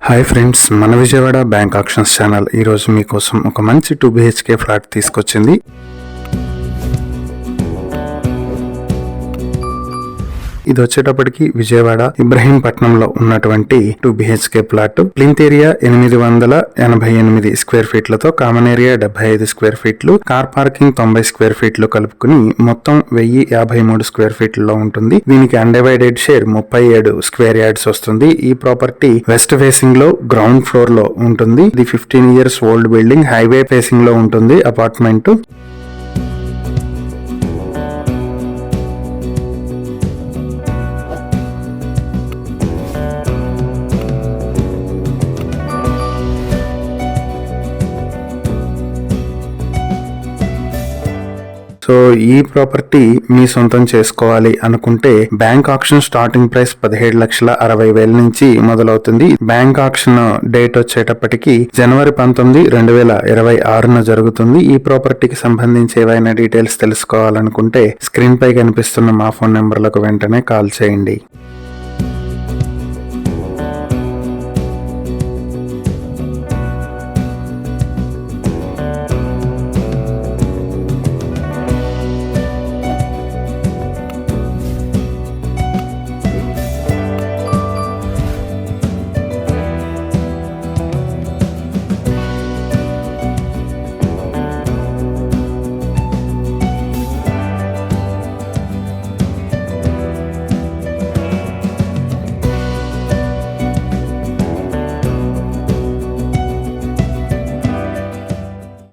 Hi friends, మన Vijayawada bank actions channel ఈరోజు మీకోసం ఒక మంచి 2 BHK ఫ్లాట్ తీసుకొచ్చింది. ఇది వచ్చేటప్పటికి విజయవాడ ఇబ్రహీంపట్నంలో ఉన్నటువంటి 2 BHK flat. Plinth area 888 square ఫీట్లతో, కామన్ ఏరియా 75 స్క్వేర్ ఫీట్లు, కార్ పార్కింగ్ 90 స్క్వేర్ ఫీట్లు కలుపుకుని మొత్తం 1053 స్క్వేర్ ఫీట్లలో ఉంటుంది. దీనికి అన్డివైడెడ్ షేర్ 37 స్క్వేర్ యార్డ్స్ వస్తుంది. ఈ ప్రాపర్టీ వెస్ట్ ఫేసింగ్ లో గ్రౌండ్ ఫ్లోర్ లో ఉంటుంది. ఇది 15 years old building. Highway facing లో ఉంటుంది అపార్ట్మెంట్. సో ఈ ప్రాపర్టీ మీ సొంతం చేసుకోవాలి అనుకుంటే బ్యాంక్ ఆక్షన్ స్టార్టింగ్ ప్రైస్ 17,60,000 నుంచి మొదలవుతుంది. బ్యాంక్ ఆక్షన్ డేట్ వచ్చేటప్పటికి జనవరి 19, 2026 జరుగుతుంది. ఈ ప్రాపర్టీకి సంబంధించి ఏవైనా డీటెయిల్స్ తెలుసుకోవాలనుకుంటే స్క్రీన్ పై కనిపిస్తున్న మా ఫోన్ నెంబర్లకు వెంటనే కాల్ చేయండి.